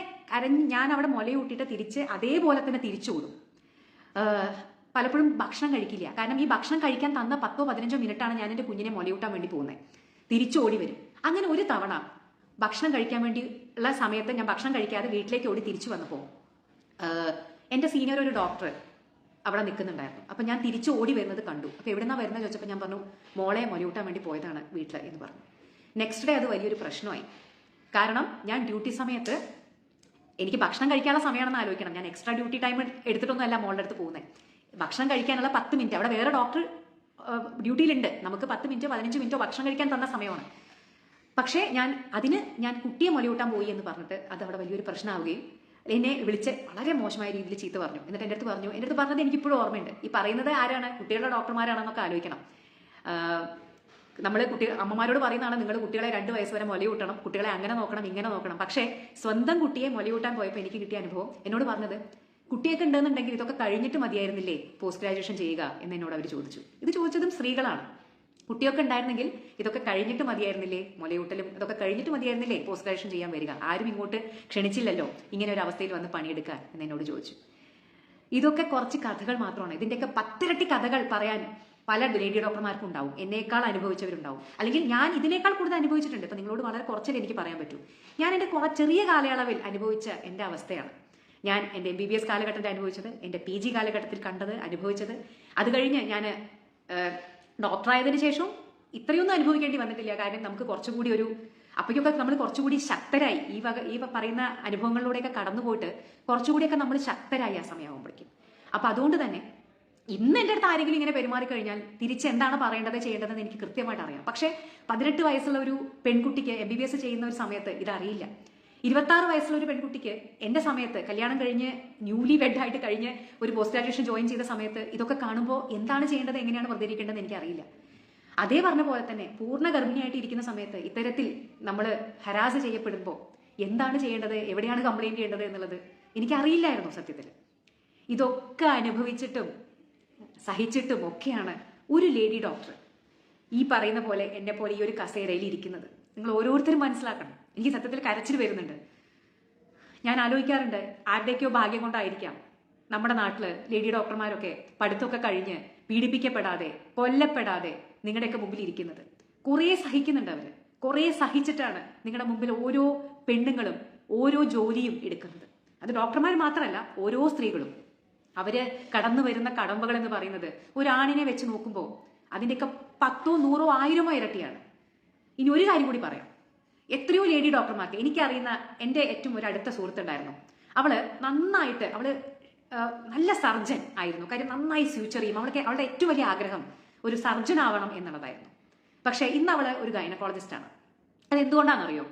ഞാൻ അവിടെ മുലയൂട്ടിയിട്ട് തിരിച്ച് അതേപോലെ തന്നെ തിരിച്ചോടും. പലപ്പോഴും ഭക്ഷണം കഴിക്കില്ല. കാരണം ഈ ഭക്ഷണം കഴിക്കാൻ തന്ന 10-15 മിനിറ്റാണ് ഞാൻ എൻ്റെ കുഞ്ഞിനെ മുലയൂട്ടാൻ വേണ്ടി പോകുന്നത്. തിരിച്ചോടി വരും. അങ്ങനെ ഒരു തവണ ഭക്ഷണം കഴിക്കാൻ വേണ്ടി ഉള്ള സമയത്ത് ഞാൻ ഭക്ഷണം കഴിക്കാതെ വീട്ടിലേക്ക് ഓടി തിരിച്ചു വന്നപ്പോൾ എൻ്റെ സീനിയർ ഒരു ഡോക്ടർ അവിടെ നിൽക്കുന്നുണ്ടായിരുന്നു. അപ്പം ഞാൻ തിരിച്ചു ഓടി വരുന്നത് കണ്ടു. അപ്പോൾ എവിടെ നിന്നാണ് വരുന്നത് ചോദിച്ചപ്പോൾ ഞാൻ പറഞ്ഞു, മോളെ മുലയൂട്ടാൻ വേണ്ടി പോയതാണ് വീട്ടിൽ എന്ന് പറഞ്ഞു. നെക്സ്റ്റ് ഡേ അത് വലിയൊരു പ്രശ്നമായി. കാരണം ഞാൻ ഡ്യൂട്ടി സമയത്ത് എനിക്ക് ഭക്ഷണം കഴിക്കാനുള്ള സമയമാണെന്ന് ആലോചിക്കണം. ഞാൻ എക്സ്ട്രാ ഡ്യൂട്ടി ടൈം എടുത്തിട്ടൊന്നുമല്ല മോളുടെ അടുത്ത് പോകുന്നത്. ഭക്ഷണം കഴിക്കാനുള്ള 10 മിനിറ്റ് അവിടെ വേറെ ഡോക്ടർ ഡ്യൂട്ടിയിലുണ്ട്. നമുക്ക് 10 മിനിറ്റോ 15 മിനിറ്റോ ഭക്ഷണം കഴിക്കാൻ തന്ന സമയമാണ്. പക്ഷേ ഞാൻ കുട്ടിയെ മുലയൂട്ടാൻ പോയി എന്ന് പറഞ്ഞിട്ട് അത് അവിടെ വലിയൊരു പ്രശ്നമാവുകയും എന്നെ വിളിച്ച് വളരെ മോശമായ രീതിയിൽ ചീത്ത പറഞ്ഞു. എന്നിട്ട് എൻ്റെ അടുത്ത് പറഞ്ഞത് എനിക്കിപ്പോഴും ഓർമ്മയുണ്ട്. ഈ പറയുന്നത് ആരാണ്? കുട്ടികളുടെ ഡോക്ടർമാരാണെന്നൊക്കെ ആലോചിക്കണം. നമ്മൾ അമ്മമാരോട് പറയുന്നതാണ്, നിങ്ങൾ കുട്ടികളെ 2 വയസ്സ് വരെ മുലയൂട്ടണം, കുട്ടികളെ അങ്ങനെ നോക്കണം ഇങ്ങനെ നോക്കണം. പക്ഷേ സ്വന്തം കുട്ടിയെ മുലയൂട്ടാൻ പോയപ്പോൾ എനിക്ക് കിട്ടിയ അനുഭവം, എന്നോട് പറഞ്ഞത്, കുട്ടിയൊക്കെ ഉണ്ടെന്നുണ്ടെങ്കിൽ ഇതൊക്കെ കഴിഞ്ഞിട്ട് മതിയായിരുന്നില്ലേ പോസ്റ്റ് ഗ്രാജുവേഷൻ ചെയ്യുക എന്ന് എന്നോട് അവർ ചോദിച്ചു. ഇത് ചോദിച്ചതും സ്ത്രീകളാണ്. കുട്ടിയൊക്കെ ഉണ്ടായിരുന്നെങ്കിൽ ഇതൊക്കെ കഴിഞ്ഞിട്ട് മതിയായിരുന്നില്ലേ മുലയൂട്ടലും, ഇതൊക്കെ കഴിഞ്ഞിട്ട് മതിയായിരുന്നില്ലേ പോസ്റ്റ് ഗ്രാജുവേഷൻ ചെയ്യാൻ വരിക, ആരും ഇങ്ങോട്ട് ക്ഷണിച്ചില്ലല്ലോ ഇങ്ങനെ ഒരു അവസ്ഥയിൽ വന്ന് പണിയെടുക്കാൻ എന്ന് എന്നോട് ചോദിച്ചു. ഇതൊക്കെ കുറച്ച് കഥകൾ മാത്രമാണ്. ഇതിൻ്റെയൊക്കെ 10 ഇരട്ടി കഥകൾ പറയാൻ പല ലേഡി ഡോക്ടർമാർക്കും ഉണ്ടാവും, എന്നേക്കാൾ അനുഭവിച്ചവരുണ്ടാവും, അല്ലെങ്കിൽ ഞാൻ ഇതിനേക്കാൾ കൂടുതൽ അനുഭവിച്ചിട്ടുണ്ട്. ഇപ്പം നിങ്ങളോട് വളരെ കുറച്ചല്ലേ എനിക്ക് പറയാൻ പറ്റൂ. ഞാൻ എൻ്റെ ചെറിയ കാലയളവിൽ അനുഭവിച്ച എൻ്റെ അവസ്ഥയാണ്. ഞാൻ എൻ്റെ MBBS കാലഘട്ടത്തിൽ അനുഭവിച്ചത്, എൻ്റെ PG കാലഘട്ടത്തിൽ കണ്ടത്, അനുഭവിച്ചത്. അത് കഴിഞ്ഞ് ഞാൻ ഡോക്ടറായതിനു ശേഷവും ഇത്രയൊന്നും അനുഭവിക്കേണ്ടി വന്നിട്ടില്ല. കാര്യം നമുക്ക് കുറച്ചുകൂടി അപ്പോഴൊക്കെ നമ്മൾ കുറച്ചുകൂടി ശക്തരായി ഈ പറയുന്ന അനുഭവങ്ങളിലൂടെയൊക്കെ കടന്നു പോയിട്ട് കുറച്ചുകൂടിയൊക്കെ നമ്മൾ ശക്തരായി ആ സമയമാകുമ്പോഴേക്കും. അപ്പം അതുകൊണ്ട് തന്നെ ഇന്ന് എൻ്റെ അടുത്ത് ആരെങ്കിലും ഇങ്ങനെ പെരുമാറി കഴിഞ്ഞാൽ തിരിച്ച് എന്താണ് പറയേണ്ടത് ചെയ്യേണ്ടതെന്ന് എനിക്ക് കൃത്യമായിട്ട് അറിയാം. പക്ഷേ 18 വയസ്സുള്ള ഒരു പെൺകുട്ടിക്ക് MBBS ചെയ്യുന്ന ഒരു സമയത്ത് ഇതറിയില്ല. 26 വയസ്സുള്ള ഒരു പെൺകുട്ടിക്ക് എൻ്റെ സമയത്ത് കല്യാണം കഴിഞ്ഞ് ന്യൂലി വെഡായിട്ട് കഴിഞ്ഞ് ഒരു പോസ്റ്റ് ഗ്രാജുവേഷൻ ജോയിൻ ചെയ്ത സമയത്ത് ഇതൊക്കെ കാണുമ്പോൾ എന്താണ് ചെയ്യേണ്ടത്, എങ്ങനെയാണ് പ്രതികരിക്കേണ്ടതെന്ന് എനിക്കറിയില്ല. അതേ പറഞ്ഞ പോലെ തന്നെ പൂർണ്ണ ഗർഭിണിയായിട്ട് ഇരിക്കുന്ന സമയത്ത് ഇത്തരത്തിൽ നമ്മൾ ഹരാസ് ചെയ്യപ്പെടുമ്പോൾ എന്താണ് ചെയ്യേണ്ടത്, എവിടെയാണ് കംപ്ലൈൻറ്റ് ചെയ്യേണ്ടത് എന്നുള്ളത് എനിക്കറിയില്ലായിരുന്നു സത്യത്തിൽ. ഇതൊക്കെ അനുഭവിച്ചിട്ടും സഹിച്ചിട്ടും ഒക്കെയാണ് ഒരു ലേഡി ഡോക്ടർ ഈ പറയുന്ന പോലെ എന്നെ പോലെ ഈ ഒരു കസേരയിൽ ഇരിക്കുന്നത്. നിങ്ങൾ ഓരോരുത്തരും മനസ്സിലാക്കണം. എനിക്ക് സത്യത്തിൽ കരച്ചിൽ വരുന്നുണ്ട്. ഞാൻ ആലോചിക്കാറുണ്ട്, ആരുടെയൊക്കെയോ ഭാഗ്യം കൊണ്ടായിരിക്കാം നമ്മുടെ നാട്ടിൽ ലേഡി ഡോക്ടർമാരൊക്കെ പഠിത്തമൊക്കെ കഴിഞ്ഞ് പീഡിപ്പിക്കപ്പെടാതെ കൊല്ലപ്പെടാതെ നിങ്ങളുടെയൊക്കെ മുമ്പിൽ ഇരിക്കുന്നത്. കുറേ സഹിക്കുന്നുണ്ട് അവർ. കുറേ സഹിച്ചിട്ടാണ് നിങ്ങളുടെ മുമ്പിൽ ഓരോ പെണ്ണുങ്ങളും ഓരോ ജോലിയും എടുക്കുന്നത്. അത് ഡോക്ടർമാർ മാത്രമല്ല, ഓരോ സ്ത്രീകളും. അവര് കടന്നു വരുന്ന കടമ്പകൾ എന്ന് പറയുന്നത് ഒരാണിനെ വെച്ച് നോക്കുമ്പോൾ അതിൻ്റെയൊക്കെ 10, 100, 1000 ഇരട്ടിയാണ്. ഇനി ഒരു കാര്യം കൂടി പറയാം. എത്രയോ ലേഡി ഡോക്ടർമാർക്ക് എനിക്കറിയുന്ന എൻ്റെ ഏറ്റവും ഒരു അടുത്ത സുഹൃത്തുണ്ടായിരുന്നു. അവള് നല്ല സർജൻ ആയിരുന്നു. കാര്യം നന്നായി ഫ്യൂച്ചർ ചെയ്യും. അവളുടെ ഏറ്റവും വലിയ ആഗ്രഹം ഒരു സർജൻ ആവണം എന്നുള്ളതായിരുന്നു. പക്ഷേ ഇന്ന് അവള് ഒരു ഗൈനക്കോളജിസ്റ്റാണ്. അതെന്തുകൊണ്ടാണെന്നറിയോ?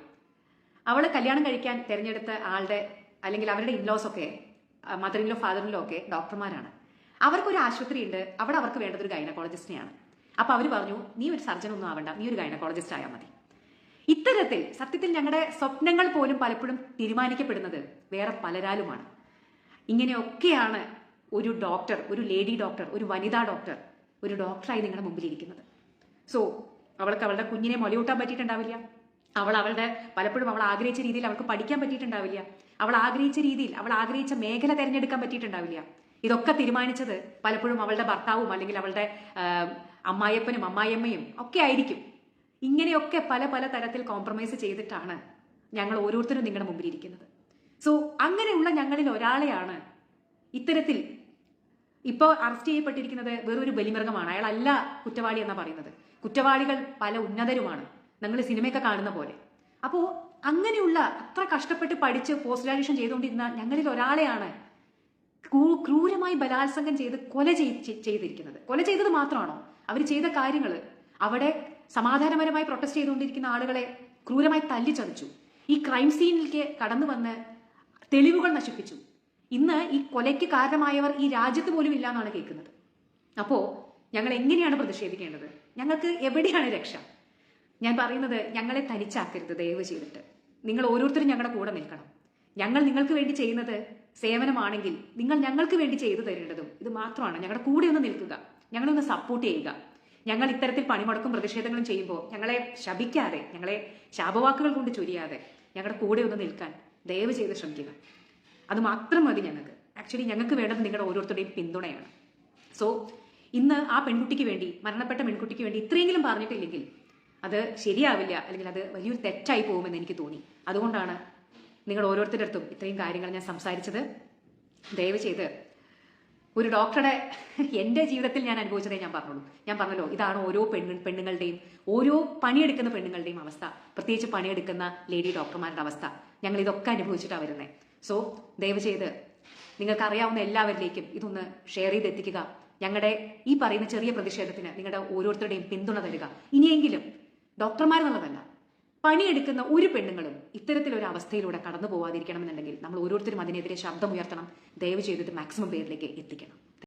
അവള് കല്യാണം കഴിക്കാൻ തിരഞ്ഞെടുത്ത ആളുടെ അല്ലെങ്കിൽ അവരുടെ ഇൻലോസ് ഒക്കെ, മദറിൻലോ ഫാദറിൻലോ ഒക്കെ ഡോക്ടർമാരാണ്. അവർക്കൊരു ആശുപത്രി ഉണ്ട്, അവിടെ അവർക്ക് വേണ്ടത് ഒരു ഗൈനക്കോളജിസ്റ്റിനെയാണ്. അപ്പൊ അവർ പറഞ്ഞു, നീ ഒരു സർജൻ ഒന്നും ആവണ്ട, നീ ഒരു ഗൈനക്കോളജിസ്റ്റ് ആയാൽ മതി. ഇത്തരത്തിൽ സത്യത്തിൽ ഞങ്ങളുടെ സ്വപ്നങ്ങൾ പോലും പലപ്പോഴും തീരുമാനിക്കപ്പെടുന്നത് വേറെ പലരാലുമാണ്. ഇങ്ങനെയൊക്കെയാണ് ഒരു ഡോക്ടർ, ഒരു ലേഡി ഡോക്ടർ, ഒരു വനിതാ ഡോക്ടർ, ഒരു ഡോക്ടറായി നിങ്ങളുടെ മുമ്പിൽ ഇരിക്കുന്നത്. സോ അവൾക്ക് അവളുടെ കുഞ്ഞിനെ മുലയൂട്ടാൻ പറ്റിയിട്ടുണ്ടാവില്ല. പലപ്പോഴും അവൾ ആഗ്രഹിച്ച രീതിയിൽ അവൾക്ക് പഠിക്കാൻ പറ്റിയിട്ടുണ്ടാവില്ല. അവൾ ആഗ്രഹിച്ച രീതിയിൽ അവൾ ആഗ്രഹിച്ച മേഖല തിരഞ്ഞെടുക്കാൻ പറ്റിയിട്ടുണ്ടാവില്ല. ഇതൊക്കെ തീരുമാനിച്ചത് പലപ്പോഴും അവളുടെ ഭർത്താവും അല്ലെങ്കിൽ അവളുടെ അമ്മായപ്പനും അമ്മായിയമ്മയും ഒക്കെ ആയിരിക്കും. ഇങ്ങനെയൊക്കെ പല പല തരത്തിൽ കോംപ്രമൈസ് ചെയ്തിട്ടാണ് ഞങ്ങൾ ഓരോരുത്തരും നിങ്ങളുടെ മുമ്പിൽ ഇരിക്കുന്നത്. സോ അങ്ങനെയുള്ള ഞങ്ങളിൽ ഒരാളെയാണ് ഇത്തരത്തിൽ ഇപ്പോൾ അറസ്റ്റ് ചെയ്യപ്പെട്ടിരിക്കുന്നത്. വെറൊരു ബലിമൃഗമാണ്, അയാളല്ല കുറ്റവാളി എന്നാ പറയുന്നത്. കുറ്റവാളികൾ പല ഉന്നതരുമാണ്, നിങ്ങൾ സിനിമയൊക്കെ കാണുന്ന പോലെ. അപ്പോൾ അങ്ങനെയുള്ള അത്ര കഷ്ടപ്പെട്ട് പഠിച്ച് പോസ്റ്റ് ഗ്രാജുവേഷൻ ചെയ്തുകൊണ്ടിരുന്ന ഞങ്ങളിൽ ഒരാളെയാണ് ക്രൂരമായി ബലാത്സംഗം ചെയ്ത് കൊല ചെയ്തിരിക്കുന്നത്. കൊല ചെയ്തത് മാത്രമാണോ? അവർ ചെയ്ത കാര്യങ്ങൾ, അവിടെ സമാധാനപരമായി പ്രൊട്ടസ്റ്റ് ചെയ്തുകൊണ്ടിരിക്കുന്ന ആളുകളെ ക്രൂരമായി തല്ലിച്ചതച്ചു. ഈ ക്രൈം സീനിലേക്ക് കടന്നു വന്ന് തെളിവുകൾ നശിപ്പിച്ചു. ഇന്ന് ഈ കൊലയ്ക്ക് കാരണമായവർ ഈ രാജ്യത്ത് പോലും ഇല്ല എന്നാണ് കേൾക്കുന്നത്. അപ്പോൾ ഞങ്ങൾ എങ്ങനെയാണ് പ്രതിഷേധിക്കേണ്ടത്? ഞങ്ങൾക്ക് എവിടെയാണ് രക്ഷ? ഞാൻ പറയുന്നത്, ഞങ്ങളെ തനിച്ചാക്കരുത് ദയവ് ചെയ്തിട്ട്. നിങ്ങൾ ഓരോരുത്തരും ഞങ്ങളുടെ കൂടെ നിൽക്കണം. ഞങ്ങൾ നിങ്ങൾക്ക് വേണ്ടി ചെയ്യുന്നത് സേവനമാണെങ്കിൽ നിങ്ങൾ ഞങ്ങൾക്ക് വേണ്ടി ചെയ്തു തരേണ്ടതും ഇത് മാത്രമാണ്. ഞങ്ങളുടെ കൂടെ ഒന്ന് നിൽക്കുക, ഞങ്ങളൊന്ന് സപ്പോർട്ട് ചെയ്യുക. ഞങ്ങൾ ഇത്തരത്തിൽ പണിമുടക്കും പ്രതിഷേധങ്ങളും ചെയ്യുമ്പോൾ ഞങ്ങളെ ശപിക്കാതെ, ഞങ്ങളെ ശാപവാക്കുകൾ കൊണ്ട് ചൊരിയാതെ ഞങ്ങളുടെ കൂടെ ഒന്ന് നിൽക്കാൻ ദയവ് ചെയ്ത് ശ്രമിക്കുക. അത് മാത്രം മതി ഞങ്ങൾക്ക്. ആക്ച്വലി ഞങ്ങൾക്ക് വേണ്ടത് നിങ്ങളുടെ ഓരോരുത്തരുടെയും പിന്തുണയാണ്. സോ ഇന്ന് ആ പെൺകുട്ടിക്ക് വേണ്ടി, മരണപ്പെട്ട പെൺകുട്ടിക്ക് വേണ്ടി ഇത്രയെങ്കിലും പറഞ്ഞിട്ടില്ലെങ്കിൽ അത് ശരിയാവില്ല, അല്ലെങ്കിൽ അത് വലിയൊരു തെറ്റായി പോകുമെന്ന് എനിക്ക് തോന്നി. അതുകൊണ്ടാണ് നിങ്ങൾ ഓരോരുത്തരുടെ അടുത്തും ഇത്രയും കാര്യങ്ങൾ ഞാൻ സംസാരിച്ചത്. ദയവ് ചെയ്ത് ഒരു ഡോക്ടറുടെ എൻ്റെ ജീവിതത്തിൽ ഞാൻ അനുഭവിച്ചതേ ഞാൻ പറഞ്ഞല്ലോ. ഇതാണ് ഓരോ പെണ്ണുങ്ങളുടെയും, ഓരോ പണിയെടുക്കുന്ന പെണ്ണുങ്ങളുടെയും അവസ്ഥ, പ്രത്യേകിച്ച് പണിയെടുക്കുന്ന ലേഡി ഡോക്ടർമാരുടെ അവസ്ഥ. ഞങ്ങൾ ഇതൊക്കെ അനുഭവിച്ചിട്ടാണ് വരുന്നത്. സോ ദയവ് ചെയ്ത് നിങ്ങൾക്ക് അറിയാവുന്ന എല്ലാവരിലേക്കും ഇതൊന്ന് ഷെയർ ചെയ്തെത്തിക്കുക. ഞങ്ങളുടെ ഈ പറയുന്ന ചെറിയ പ്രതിഷേധത്തിന് നിങ്ങളുടെ ഓരോരുത്തരുടെയും പിന്തുണ തരിക. ഇനിയെങ്കിലും ഡോക്ടർമാരെന്നുള്ളതല്ല, പണിയെടുക്കുന്ന ഒരു പെണ്ണുങ്ങളും ഇത്തരത്തിലൊരു അവസ്ഥയിലൂടെ കടന്നു പോവാതിരിക്കണമെന്നുണ്ടെങ്കിൽ നമ്മൾ ഓരോരുത്തരും അതിനെതിരെ ശബ്ദമുയർത്തണം. ദയവ് ചെയ്തിട്ട് മാക്സിമം പേരിലേക്ക് എത്തിക്കണം.